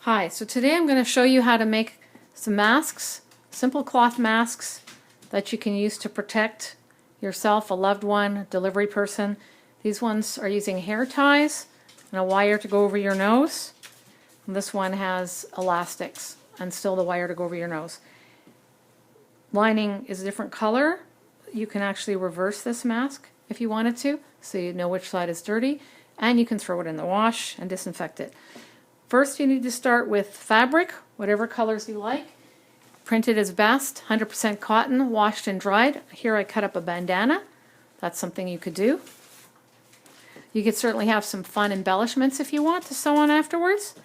Hi, so today I'm going to show you how to make some masks, simple cloth masks that you can use to protect yourself, a loved one, a delivery person. These ones are using hair ties and a wire to go over your nose. And this one has elastics and still the wire to go over your nose. Lining is a different color. You can actually reverse this mask if you wanted to, so you know which side is dirty, and you can throw it in the wash and disinfect it. First, you need to start with fabric, whatever colors you like. Printed is best, 100% cotton, washed and dried. Here I cut up a bandana. That's something you could do. You could certainly have some fun embellishments if you want to sew on afterwards.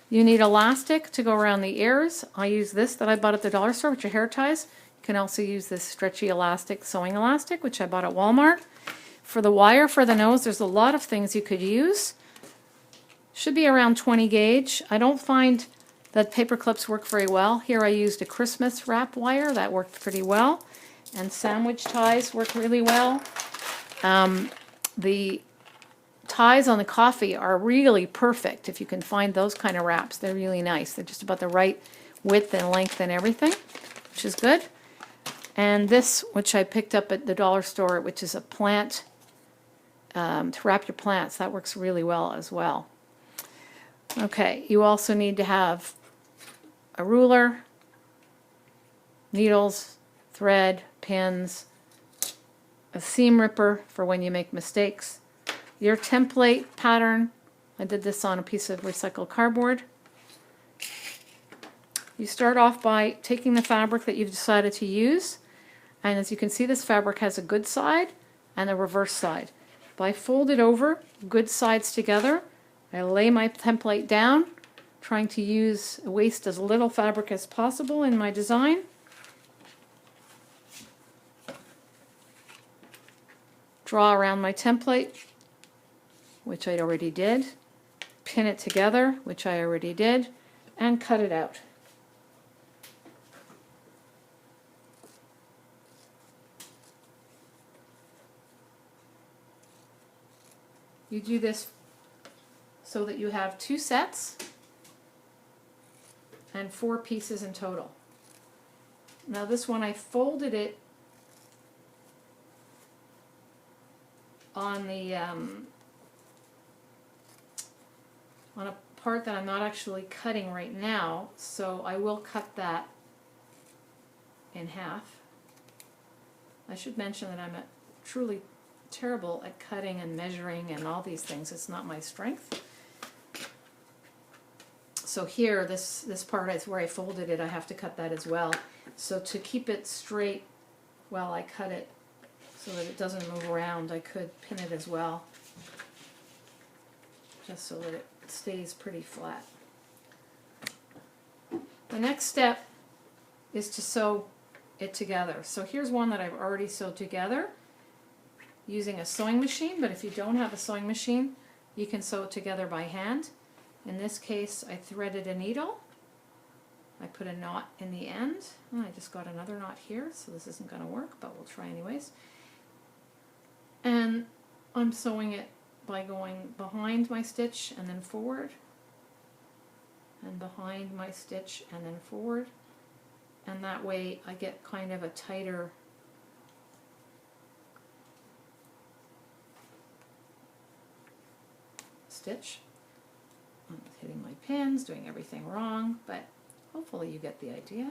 You need elastic to go around the ears. I use this that I bought at the dollar store, which are hair ties. You can also use this stretchy elastic, sewing elastic, which I bought at Walmart. For the wire for the nose, there's a lot of things you could use. Should be around 20 gauge. I don't find that paper clips work very well. Here I used a Christmas wrap wire. That worked pretty well. And sandwich ties work really well. The ties on the coffee are really perfect if you can find those kind of wraps. They're really nice. They're just about the right width and length and everything, which is good. And this, which I picked up at the dollar store, which is a plant to wrap your plants. That works really well as well. Okay, you also need to have a ruler, needles, thread, pins, a seam ripper for when you make mistakes, your template pattern. I did this on a piece of recycled cardboard. You start off by taking the fabric that you've decided to use, and as you can see, this fabric has a good side and a reverse side. If I fold it over, good sides together, I lay my template down, trying to waste as little fabric as possible in my design. Draw around my template, which I already did, pin it together, which I already did, and cut it out. You do this so that you have 2 sets and 4 pieces in total. Now this one I folded it on the on a part that I'm not actually cutting right now, so I will cut that in half. I should mention that I'm truly terrible at cutting and measuring and all these things. It's not my strength. So here, this part is where I folded it. I have to cut that as well. So to keep it straight while I cut it so that it doesn't move around, I could pin it as well, just so that it stays pretty flat. The next step is to sew it together. So here's one that I've already sewed together using a sewing machine, but if you don't have a sewing machine, you can sew it together by hand. In this case, I threaded a needle. I put a knot in the end. Oh, I just got another knot here, so this isn't going to work, but we'll try anyways. And I'm sewing it by going behind my stitch and then forward, and behind my stitch and then forward. And that way I get kind of a tighter stitch. I'm hitting my pins, doing everything wrong, but hopefully you get the idea.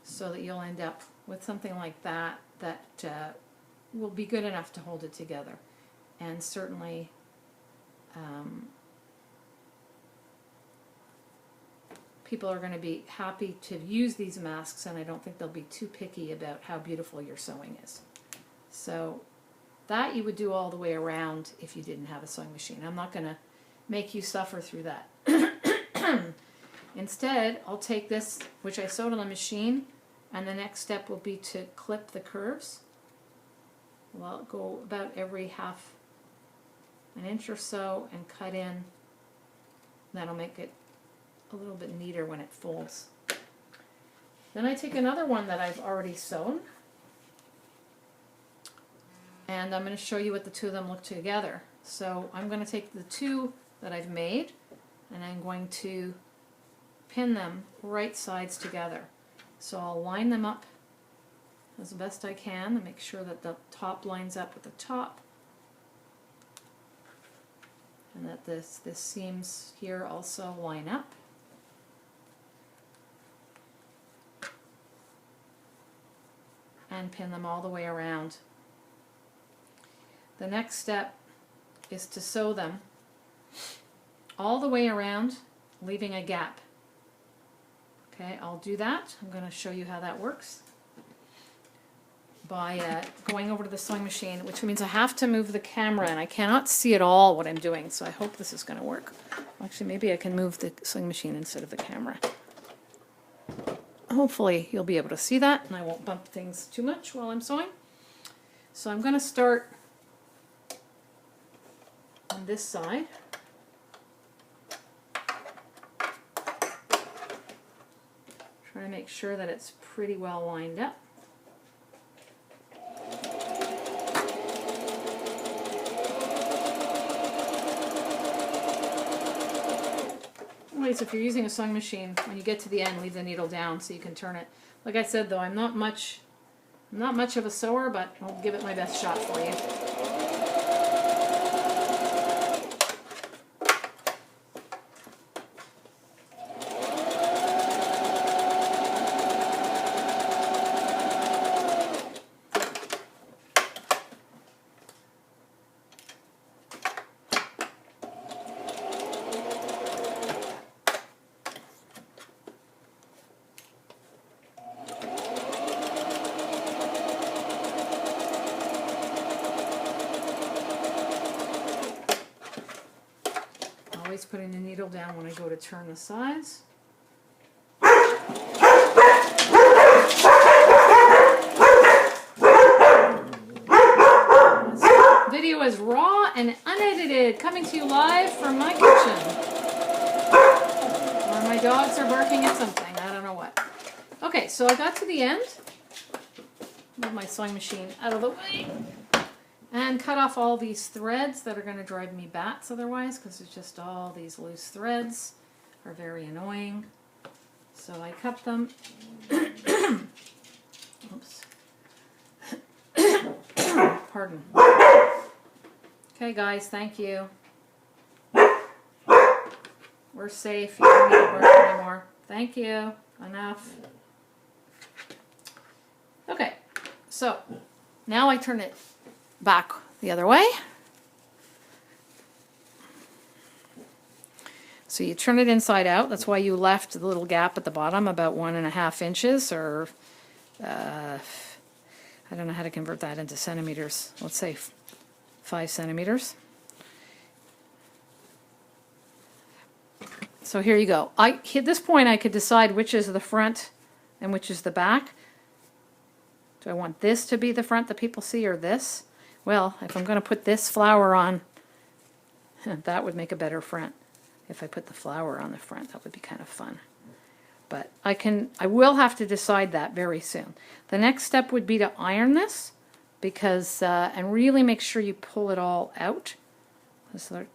So that you'll end up with something like that that will be good enough to hold it together. And certainly people are going to be happy to use these masks, and I don't think they'll be too picky about how beautiful your sewing is. So that you would do all the way around if you didn't have a sewing machine. I'm not going to make you suffer through that. Instead, I'll take this, which I sewed on the machine, and the next step will be to clip the curves. Well, I'll go about every half an inch or so and cut in. That'll make it a little bit neater when it folds. Then I take another one that I've already sewn, and I'm going to show you what the two of them look together. So I'm going to take the two that I've made, and I'm going to pin them right sides together. So I'll line them up as best I can and make sure that the top lines up with the top, and that this seams here also line up. And pin them all the way around. The next step is to sew them all the way around, leaving a gap. Okay, I'll do that. I'm going to show you how that works by going over to the sewing machine, which means I have to move the camera and I cannot see at all what I'm doing, so I hope this is going to work. Actually, maybe I can move the sewing machine instead of the camera. Hopefully you'll be able to see that and I won't bump things too much while I'm sewing. So I'm going to start on this side. Try to make sure that it's pretty well lined up. Anyways, if you're using a sewing machine, when you get to the end, leave the needle down so you can turn it. Like I said, though, I'm not much of a sewer, but I'll give it my best shot for you. Always putting the needle down when I go to turn the sides. This video is raw and unedited, coming to you live from my kitchen. Or my dogs are barking at something, I don't know what. Okay, so I got to the end. Move my sewing machine out of the way. And cut off all these threads that are going to drive me bats otherwise, because it's just all these loose threads are very annoying. So I cut them. Oops. Pardon. Okay guys, thank you. We're safe. You don't need to bark anymore. Thank you. Enough. Okay, so now I turn it back the other way. So you turn it inside out. That's why you left the little gap at the bottom, about 1.5 inches, or I don't know how to convert that into centimeters. Let's say 5 centimeters. So here you go. At this point I could decide which is the front and which is the back. Do I want this to be the front that people see, or this? Well, if I'm going to put this flower on, that would make a better front. If I put the flower on the front, that would be kind of fun. But I will have to decide that very soon. The next step would be to iron this, because and really make sure you pull it all out.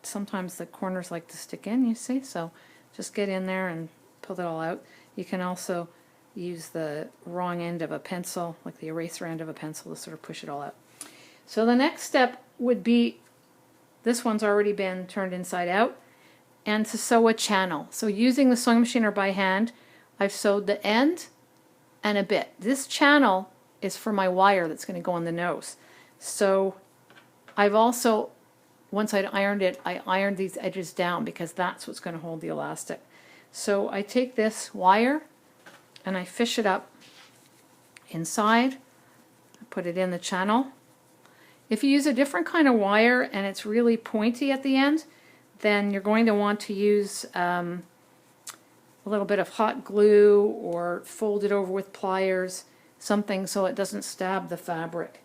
Sometimes the corners like to stick in, you see. So just get in there and pull it all out. You can also use the wrong end of a pencil, like the eraser end of a pencil, to sort of push it all out. So the next step would be, this one's already been turned inside out, and to sew a channel. So using the sewing machine or by hand, I've sewed the end and a bit. This channel is for my wire that's going to go on the nose. So I've also, once I'd ironed it, I ironed these edges down, because that's what's going to hold the elastic. So I take this wire and I fish it up inside, I put it in the channel. If you use a different kind of wire and it's really pointy at the end, then you're going to want to use a little bit of hot glue, or fold it over with pliers, something so it doesn't stab the fabric,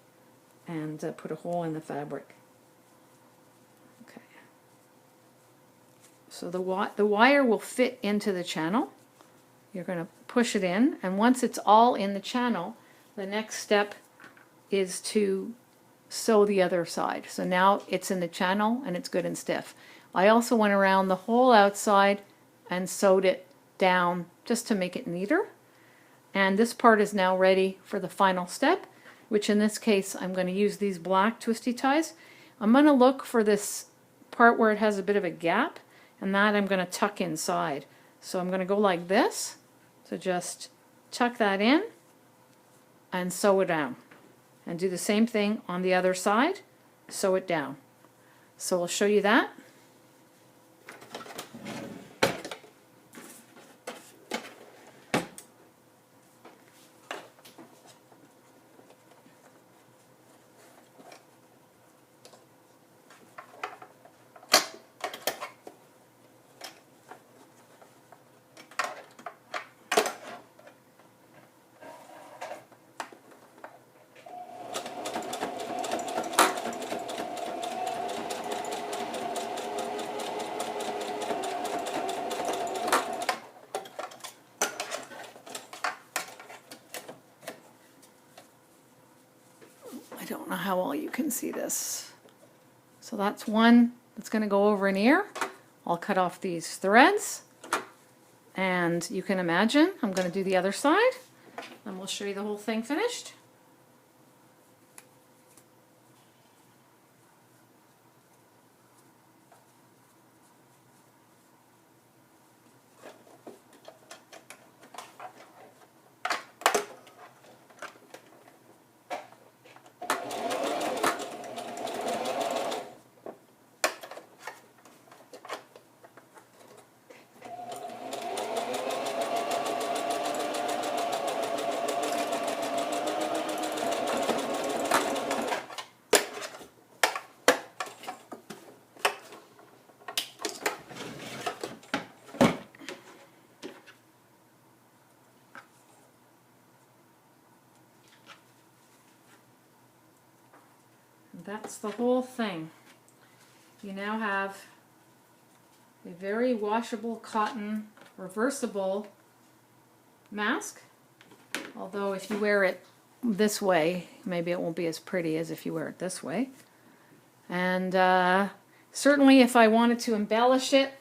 and put a hole in the fabric. Okay. So the wire will fit into the channel. You're going to push it in, and once it's all in the channel, the next step is to sew the other side. So now it's in the channel and it's good and stiff. I also went around the whole outside and sewed it down just to make it neater. And this part is now ready for the final step, which in this case I'm going to use these black twisty ties. I'm going to look for this part where it has a bit of a gap, and that I'm going to tuck inside. So I'm going to go like this, so just tuck that in and sew it down. And do the same thing on the other side, sew it down. So I'll show you that. I don't know how well you can see this. So that's one that's going to go over an ear. I'll cut off these threads, and you can imagine I'm going to do the other side, and we'll show you the whole thing finished. That's the whole thing. You now have a very washable cotton reversible mask, although if you wear it this way maybe it won't be as pretty as if you wear it this way. And certainly if I wanted to embellish it,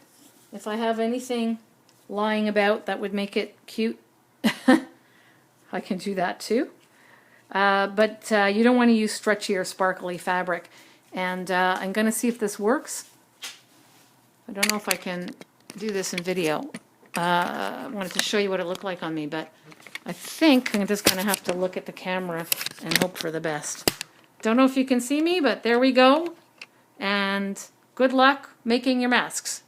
if I have anything lying about that would make it cute, I can do that too. But you don't want to use stretchy or sparkly fabric. And I'm going to see if this works. I don't know if I can do this in video. I wanted to show you what it looked like on me, but I think I'm just going to have to look at the camera and hope for the best. Don't know if you can see me, but there we go. And good luck making your masks.